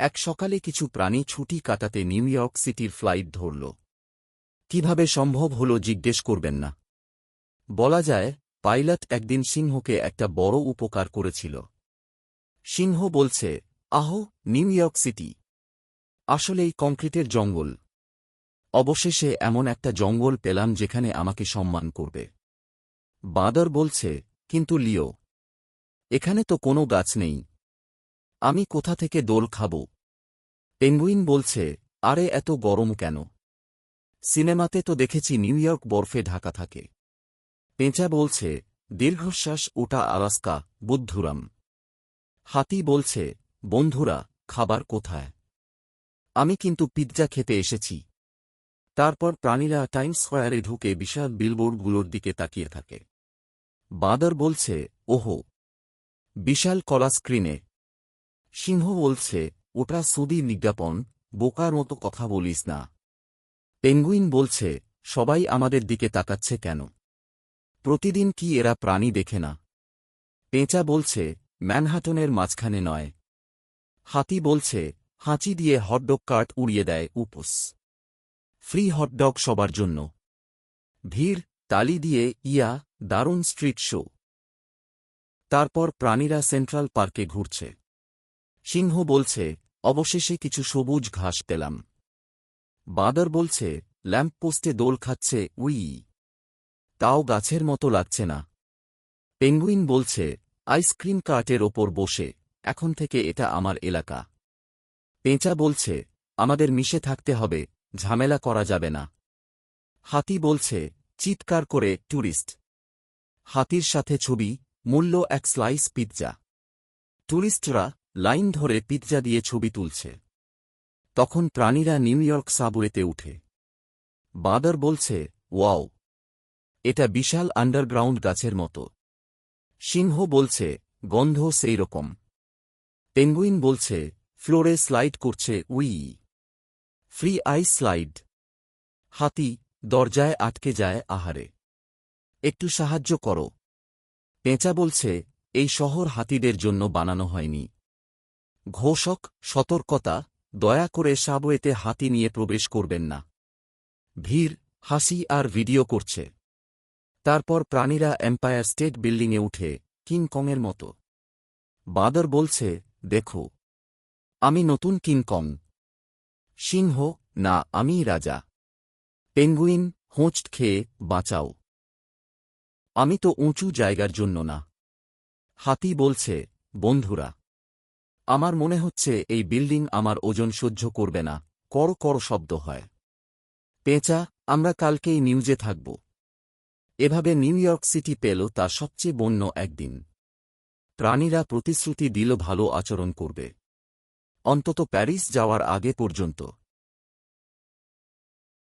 এক সকালে কিছু প্রাণী ছুটি কাটাতে নিউ ইয়র্ক সিটির ফ্লাইট ধরল। কিভাবে সম্ভব হল জিজ্ঞেস করবেন না। বলা যায়, পাইলট একদিন সিংহকে একটা বড় উপকার করেছিল। সিংহ বলছে, আহো নিউ ইয়র্ক সিটি আসলেই কংক্রিটের জঙ্গল। অবশেষে এমন একটা জঙ্গল পেলাম যেখানে আমাকে সম্মান করবে। বাঁদর বলছে, কিন্তু লিও, এখানে তো কোনো গাছ নেই, আমি কোথা থেকে দোল খাব? পেঙ্গুইন বলছে, আরে এত গরম কেন? সিনেমাতে তো দেখেছি নিউ ইয়র্ক বরফে ঢাকা থাকে। পেঁচা বলছে, দীর্ঘশ্বাস ওটা আলাস্কা, বুদ্ধুরাম। হাতি বলছে, বন্ধুরা, খাবার কোথায়? আমি কিন্তু পিৎজা খেতে এসেছি। তারপর প্রাণীরা টাইমস স্কয়ারে ঢুকে বিশাল বিলবোর্ডগুলোর দিকে তাকিয়ে থাকে। বাঁদর বলছে, ওহো, বিশাল কলা স্ক্রিনে। সিংহ বলছে, ওটা সুদি বিজ্ঞাপন, বোকার মতো কথা বলিস না। পেঙ্গুইন বলছে, সবাই আমাদের দিকে তাকাচ্ছে কেন? প্রতিদিন কি এরা প্রাণী দেখে না? পেঁচা বলছে, ম্যানহাটনের মাঝখানে নয়। হাতি বলছে, হাঁচি দিয়ে হটডগ কার্ট উড়িয়ে দেয় উপস। ফ্রি হটডগ সবার জন্য। ভিড়, তালি দিয়ে, ইয়া, দারুণ স্ট্রিট শো। তারপর প্রাণীরা সেন্ট্রাল পার্কে ঘুরছে। সিংহ বলছে, অবশেষে কিছু সবুজ ঘাস পেলাম। বাঁদর বলছে, ল্যাম্পপোস্টে দোল খাচ্ছে, উই, তাও গাছের মতো লাগছে না। পেঙ্গুইন বলছে, আইসক্রিম কার্টের ওপর বসে, এখন থেকে এটা আমার এলাকা। পেঁচা বলছে, আমাদের মিশে থাকতে হবে, ঝামেলা করা যাবে না। হাতি বলছে, চিৎকার করে, ট্যুরিস্ট। হাতির সাথে ছবি, মূল্য এক স্লাইস পিৎজা। ট্যুরিস্টরা লাইন ধরে পিৎজা দিয়ে ছবি তুলছে। তখন প্রাণীরা নিউ ইয়র্ক সাবওয়েতে উঠে। বাঁদর বলছে, ওয়াও, এটা বিশাল আন্ডারগ্রাউন্ড গাছের মতো। সিংহ বলছে, গন্ধ সেই রকম। পেঙ্গুইন বলছে, ফ্লোরে স্লাইড করছে, উই, ফ্রি আইস স্লাইড। হাতি দরজায় আটকে যায়, আহারে, একটু সাহায্য করো। পেঁচা বলছে, এই শহর হাতিদের জন্য বানানো হয়নি। ঘোষক, সতর্কতা, দয়া করে সাবওয়েতে হাতি নিয়ে প্রবেশ করবেন না। ভিড়, হাসি আর ভিডিও করছে। তারপর প্রাণীরা এম্পায়ার স্টেট বিল্ডিংয়ে উঠে, কিং কংয়ের মতো। বাঁদর বলছে, দেখো, আমি নতুন কিং কং। সিংহ, না, আমিই রাজা। পেঙ্গুইন, হোঁচট খেয়ে, বাঁচাও, আমি তো উঁচু জায়গার জন্য না। হাতি বলছে, বন্ধুরা, আমার মনে হচ্ছে এই বিল্ডিং আমার ওজন সহ্য করবে না, কড় কড় শব্দ হয়। পেঁচা, আমরা কালকেই নিউজে থাকব। এভাবে নিউ ইয়র্ক সিটি পেল তার সবচেয়ে বন্য একদিন। প্রাণীরা প্রতিশ্রুতি দিল ভালো আচরণ করবে, অন্তত প্যারিস যাওয়ার আগে পর্যন্ত।